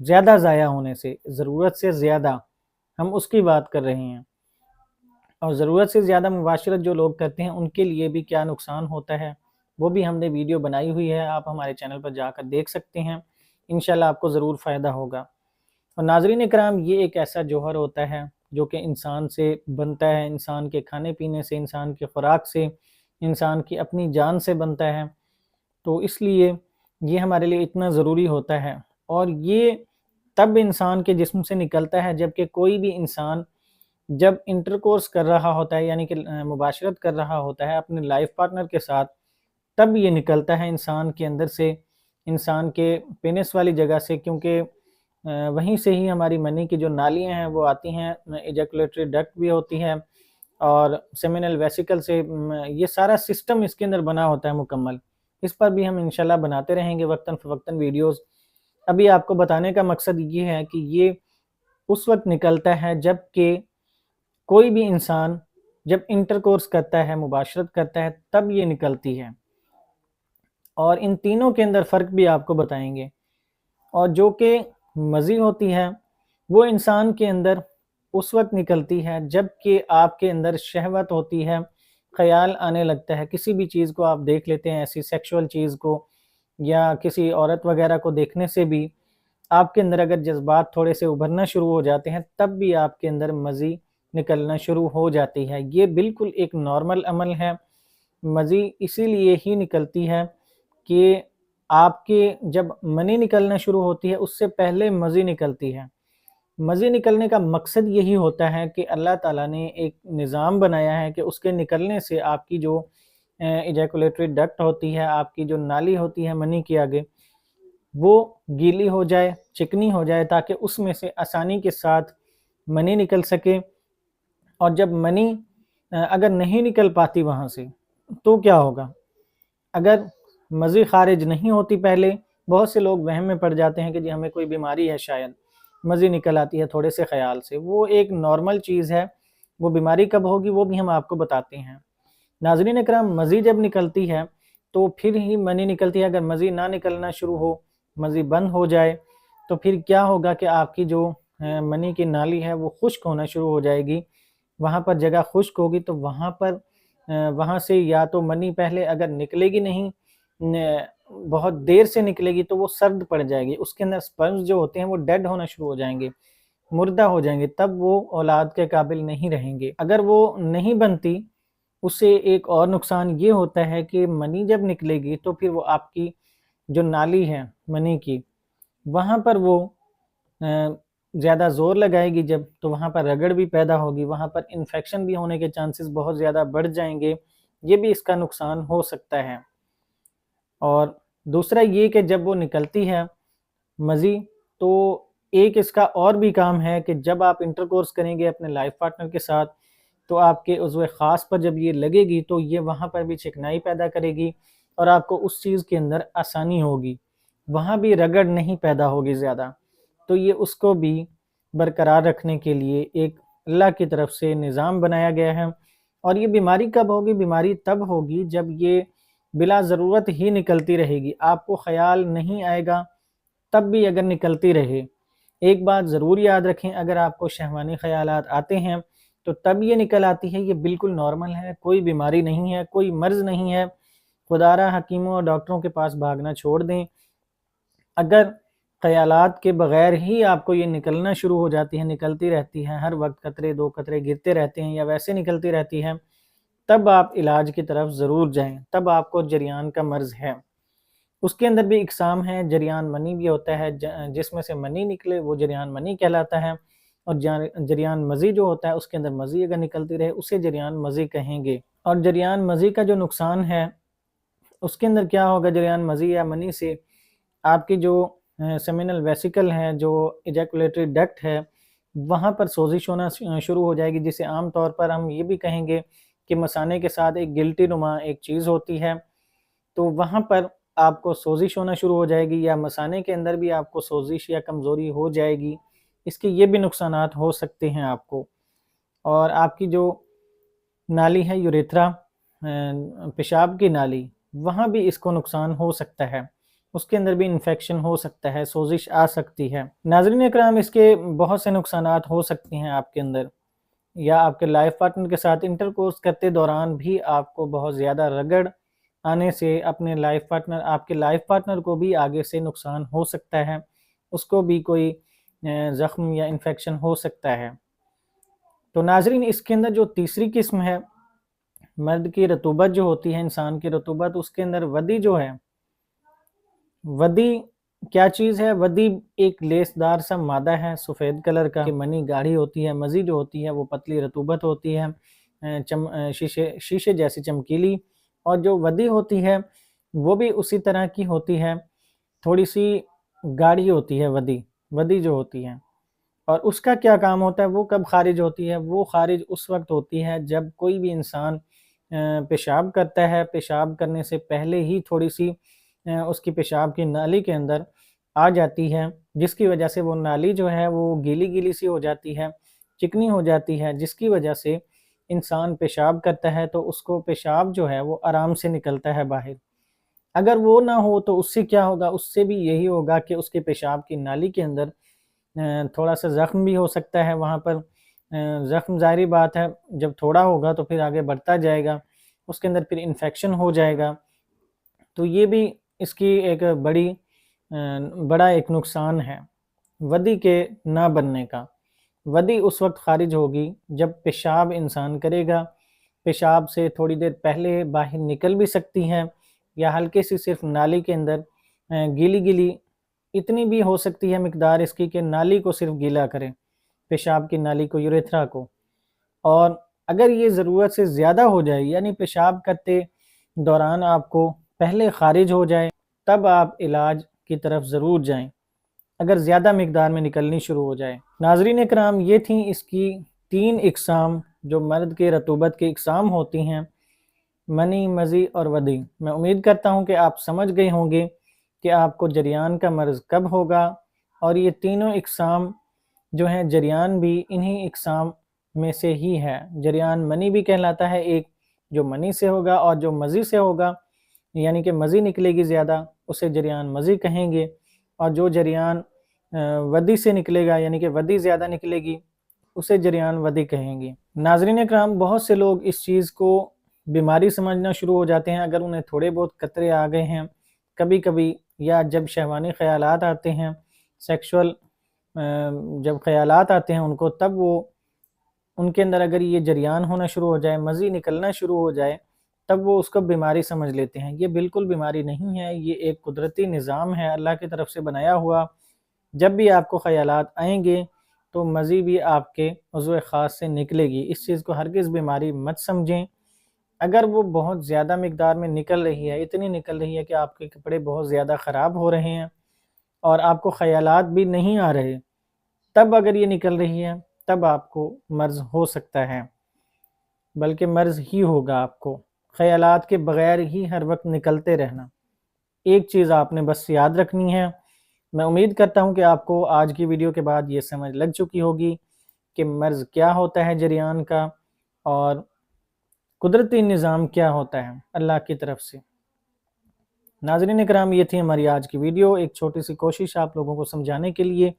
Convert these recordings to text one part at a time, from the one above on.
زیادہ ضائع ہونے سے، ضرورت سے زیادہ ہم اس کی بات کر رہے ہیں، اور ضرورت سے زیادہ مباشرت جو لوگ کرتے ہیں ان کے لیے بھی کیا نقصان ہوتا ہے، وہ بھی ہم نے ویڈیو بنائی ہوئی ہے، آپ ہمارے چینل پر جا کر دیکھ سکتے ہیں، انشاءاللہ آپ کو ضرور فائدہ ہوگا۔ اور ناظرین اکرام، یہ ایک ایسا جوہر ہوتا ہے جو کہ انسان سے بنتا ہے، انسان کے کھانے پینے سے، انسان کی خوراک سے، انسان کی اپنی جان سے بنتا ہے، تو اس لیے یہ ہمارے لیے اتنا ضروری ہوتا ہے۔ اور یہ تب انسان کے جسم سے نکلتا ہے جب کہ کوئی بھی انسان جب انٹرکورس کر رہا ہوتا ہے، یعنی کہ مباشرت کر رہا ہوتا ہے اپنے لائف پارٹنر کے ساتھ، تب یہ نکلتا ہے انسان کے اندر سے، انسان کے پینس والی جگہ سے، کیونکہ وہیں سے ہی ہماری منی کی جو نالیاں ہیں وہ آتی ہیں، ایجیکولیٹری ڈکٹ بھی ہوتی ہے، اور سیمینل ویسیکل سے، یہ سارا سسٹم اس کے اندر بنا ہوتا ہے مکمل۔ اس پر بھی ہم انشاءاللہ بناتے رہیں گے وقتاً فوقتاً ویڈیوز۔ ابھی آپ کو بتانے کا مقصد یہ ہے کہ یہ اس وقت نکلتا ہے جب کہ کوئی بھی انسان جب انٹرکورس کرتا ہے، مباشرت کرتا ہے، تب یہ نکلتی ہے۔ اور ان تینوں کے اندر فرق بھی آپ کو بتائیں گے۔ اور جو کہ مزی ہوتی ہے وہ انسان کے اندر اس وقت نکلتی ہے جب کہ آپ کے اندر شہوت ہوتی ہے، خیال آنے لگتا ہے، کسی بھی چیز کو آپ دیکھ لیتے ہیں، ایسی سیکشول چیز کو یا کسی عورت وغیرہ کو دیکھنے سے بھی آپ کے اندر اگر جذبات تھوڑے سے ابھرنا شروع ہو جاتے ہیں، تب بھی آپ کے اندر مزی نکلنا شروع ہو جاتی ہے۔ یہ بالکل ایک نارمل عمل ہے۔ مزی اسی لیے ہی نکلتی ہے کہ آپ کے جب منی نکلنا شروع ہوتی ہے اس سے پہلے مزی نکلتی ہے۔ مزی نکلنے کا مقصد یہی ہوتا ہے کہ اللہ تعالیٰ نے ایک نظام بنایا ہے کہ اس کے نکلنے سے آپ کی جو ایجیکولیٹری ڈکٹ ہوتی ہے، آپ کی جو نالی ہوتی ہے منی کے آگے، وہ گیلی ہو جائے، چکنی ہو جائے، تاکہ اس میں سے آسانی کے ساتھ منی نکل سکے۔ اور جب منی اگر نہیں نکل پاتی وہاں سے تو کیا ہوگا؟ اگر مزی خارج نہیں ہوتی پہلے، بہت سے لوگ وہم میں پڑ جاتے ہیں کہ جی ہمیں کوئی بیماری ہے، شاید مزی نکل آتی ہے تھوڑے سے خیال سے، وہ ایک نارمل چیز ہے۔ وہ بیماری کب ہوگی وہ بھی ہم آپ کو بتاتے ہیں۔ ناظرین اکرام، مزی جب نکلتی ہے تو پھر ہی منی نکلتی ہے۔ اگر مزی نہ نکلنا شروع ہو، مزی بند ہو جائے، تو پھر کیا ہوگا کہ آپ کی جو منی کی نالی ہے وہ خشک ہونا شروع ہو جائے گی۔ وہاں پر جگہ خشک ہوگی تو وہاں سے یا تو منی پہلے اگر نکلے گی نہیں، بہت دیر سے نکلے گی، تو وہ سرد پڑ جائے گی، اس کے اندر سپرمز جو ہوتے ہیں وہ ڈیڈ ہونا شروع ہو جائیں گے، مردہ ہو جائیں گے، تب وہ اولاد کے قابل نہیں رہیں گے۔ اگر وہ نہیں بنتی، اس سے ایک اور نقصان یہ ہوتا ہے کہ منی جب نکلے گی تو پھر وہ آپ کی جو نالی ہے منی کی، وہاں پر وہ زیادہ زور لگائے گی جب، تو وہاں پر رگڑ بھی پیدا ہوگی، وہاں پر انفیکشن بھی ہونے کے چانسز بہت زیادہ بڑھ جائیں گے، یہ بھی اس کا نقصان ہو سکتا ہے۔ اور دوسرا یہ کہ جب وہ نکلتی ہے مزی، تو ایک اس کا اور بھی کام ہے کہ جب آپ انٹرکورس کریں گے اپنے لائف پارٹنر کے ساتھ، تو آپ کے عضو خاص پر جب یہ لگے گی تو یہ وہاں پر بھی چکنائی پیدا کرے گی، اور آپ کو اس چیز کے اندر آسانی ہوگی، وہاں بھی رگڑ نہیں پیدا ہوگی زیادہ۔ تو یہ اس کو بھی برقرار رکھنے کے لیے ایک اللہ کی طرف سے نظام بنایا گیا ہے۔ اور یہ بیماری کب ہوگی؟ بیماری تب ہوگی جب یہ بلا ضرورت ہی نکلتی رہے گی، آپ کو خیال نہیں آئے گا، تب بھی اگر نکلتی رہے۔ ایک بات ضرور یاد رکھیں، اگر آپ کو شہوانی خیالات آتے ہیں تو تب یہ نکل آتی ہے، یہ بالکل نارمل ہے، کوئی بیماری نہیں ہے، کوئی مرض نہیں ہے۔ خدا را حکیموں اور ڈاکٹروں کے پاس بھاگنا چھوڑ دیں۔ اگر خیالات کے بغیر ہی آپ کو یہ نکلنا شروع ہو جاتی ہے، نکلتی رہتی ہے، ہر وقت قطرے دو قطرے گرتے رہتے ہیں یا ویسے نکلتی رہتی ہے، تب آپ علاج کی طرف ضرور جائیں، تب آپ کو جریان کا مرض ہے۔ اس کے اندر بھی اقسام ہیں، جریان منی بھی ہوتا ہے، جس میں سے منی نکلے وہ جریان منی کہلاتا ہے، اور جریان مزی جو ہوتا ہے اس کے اندر مزی اگر نکلتی رہے اسے جریان مزی کہیں گے۔ اور جریان مزی کا جو نقصان ہے اس کے اندر کیا ہوگا؟ جریان مزی یا منی سے آپ کی جو سیمینل ویسیکل ہے، جو ایجیکولیٹری ڈکٹ ہے، وہاں پر سوزش ہونا شروع ہو جائے گی، جسے عام طور پر ہم یہ بھی کہیں گے کہ مثانے کے ساتھ ایک گلٹی نما ایک چیز ہوتی ہے، تو وہاں پر آپ کو سوزش ہونا شروع ہو جائے گی، یا مثانے کے اندر بھی آپ کو سوزش یا کمزوری ہو جائے گی۔ اس کے یہ بھی نقصانات ہو سکتے ہیں آپ کو۔ اور آپ کی جو نالی ہے یوریتھرا، پیشاب کی نالی، وہاں بھی اس کو نقصان ہو سکتا ہے۔ اس کے اندر بھی انفیکشن ہو سکتا ہے، سوزش آ سکتی ہے۔ ناظرین اکرام، اس کے بہت سے نقصانات ہو سکتے ہیں آپ کے اندر، یا آپ کے لائف پارٹنر کے ساتھ انٹرکورس کرتے دوران بھی آپ کو بہت زیادہ رگڑ آنے سے آپ کے لائف پارٹنر کو بھی آگے سے نقصان ہو سکتا ہے، اس کو بھی کوئی زخم یا انفیکشن ہو سکتا ہے۔ تو ناظرین، اس کے اندر جو تیسری قسم ہے، مرد کی رطوبت جو ہوتی ہے، انسان کی رطوبت، اس کے اندر ودی جو ہے، ودی کیا چیز ہے؟ ودی ایک لیس دار سا مادہ ہے سفید کلر کا، کہ منی گاڑھی ہوتی ہے، مزی جو ہوتی ہے وہ پتلی رطوبت ہوتی ہے، شیشے جیسی چمکیلی، اور جو ودی ہوتی ہے وہ بھی اسی طرح کی ہوتی ہے، تھوڑی سی گاڑھی ہوتی ہے ودی جو ہوتی ہے۔ اور اس کا کیا کام ہوتا ہے؟ وہ کب خارج ہوتی ہے؟ وہ خارج اس وقت ہوتی ہے جب کوئی بھی انسان پیشاب کرتا ہے، پیشاب کرنے سے پہلے ہی تھوڑی سی اس کی پیشاب کی نالی کے اندر آ جاتی ہے، جس کی وجہ سے وہ نالی جو ہے وہ گیلی گیلی سی ہو جاتی ہے، چکنی ہو جاتی ہے، جس کی وجہ سے انسان پیشاب کرتا ہے تو اس کو پیشاب جو ہے وہ آرام سے نکلتا ہے باہر۔ اگر وہ نہ ہو تو اس سے کیا ہوگا؟ اس سے بھی یہی ہوگا کہ اس کے پیشاب کی نالی کے اندر تھوڑا سا زخم بھی ہو سکتا ہے، وہاں پر زخم ظاہری بات ہے جب تھوڑا ہوگا تو پھر آگے بڑھتا جائے گا، اس کے اندر پھر انفیکشن ہو جائے گا۔ تو یہ بھی اس کی ایک بڑا ایک نقصان ہے ودی کے نہ بننے کا۔ ودی اس وقت خارج ہوگی جب پیشاب انسان کرے گا، پیشاب سے تھوڑی دیر پہلے باہر نکل بھی سکتی ہے، یا ہلکے سی صرف نالی کے اندر گیلی گیلی اتنی بھی ہو سکتی ہے مقدار اس کی کہ نالی کو صرف گیلا کرے، پیشاب کی نالی کو، یوریتھرا کو۔ اور اگر یہ ضرورت سے زیادہ ہو جائے، یعنی پیشاب کرتے دوران آپ کو پہلے خارج ہو جائے، تب آپ علاج کی طرف ضرور جائیں، اگر زیادہ مقدار میں نکلنی شروع ہو جائے۔ ناظرین اکرام، یہ تھیں اس کی 3 اقسام جو مرد کے رطوبت کی اقسام ہوتی ہیں، منی، مزی اور ودی۔ میں امید کرتا ہوں کہ آپ سمجھ گئے ہوں گے کہ آپ کو جریان کا مرض کب ہوگا، اور یہ تینوں اقسام جو ہیں جریان بھی انہی اقسام میں سے ہی ہے۔ جریان منی بھی کہلاتا ہے ایک، جو منی سے ہوگا، اور جو مزی سے ہوگا یعنی کہ مزی نکلے گی زیادہ، اسے جریان مزی کہیں گے، اور جو جریان ودی سے نکلے گا یعنی کہ ودی زیادہ نکلے گی، اسے جریان ودی کہیں گے۔ ناظرین اکرام، بہت سے لوگ اس چیز کو بیماری سمجھنا شروع ہو جاتے ہیں اگر انہیں تھوڑے بہت قطرے آ گئے ہیں کبھی کبھی، یا جب شہوانی خیالات آتے ہیں، سیکشول جب خیالات آتے ہیں ان کو، تب وہ ان کے اندر اگر یہ جریان ہونا شروع ہو جائے، مزی نکلنا شروع ہو جائے، تب وہ اس کو بیماری سمجھ لیتے ہیں۔ یہ بالکل بیماری نہیں ہے، یہ ایک قدرتی نظام ہے اللہ کی طرف سے بنایا ہوا۔ جب بھی آپ کو خیالات آئیں گے تو مزی بھی آپ کے عضو خاص سے نکلے گی، اس چیز کو ہرگز بیماری مت سمجھیں۔ اگر وہ بہت زیادہ مقدار میں نکل رہی ہے، اتنی نکل رہی ہے کہ آپ کے کپڑے بہت زیادہ خراب ہو رہے ہیں اور آپ کو خیالات بھی نہیں آ رہے، تب اگر یہ نکل رہی ہے تب آپ کو مرض ہو سکتا ہے، بلکہ مرض ہی ہوگا آپ کو، خیالات کے بغیر ہی ہر وقت نکلتے رہنا۔ ایک چیز آپ نے بس یاد رکھنی ہے، میں امید کرتا ہوں کہ آپ کو آج کی ویڈیو کے بعد یہ سمجھ لگ چکی ہوگی کہ مرض کیا ہوتا ہے جریان کا، اور قدرتی نظام کیا ہوتا ہے اللہ کی طرف سے۔ ناظرین اکرام، یہ تھی ہماری آج کی ویڈیو، ایک چھوٹی سی کوشش آپ لوگوں کو سمجھانے کے لیے۔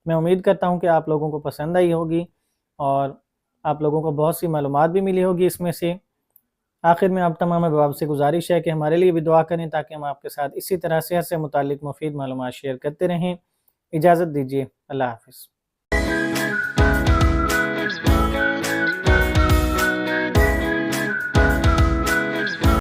میں امید کرتا ہوں کہ آپ لوگوں کو پسند آئی ہوگی، اور آپ لوگوں کو بہت سی معلومات بھی ملی ہوگی اس میں سے۔ آخر میں آپ تمام احباب سے گزارش ہے کہ ہمارے لیے بھی دعا کریں تاکہ ہم آپ کے ساتھ اسی طرح صحت سے متعلق مفید معلومات شیئر کرتے رہیں۔ اجازت دیجیے، اللہ حافظ۔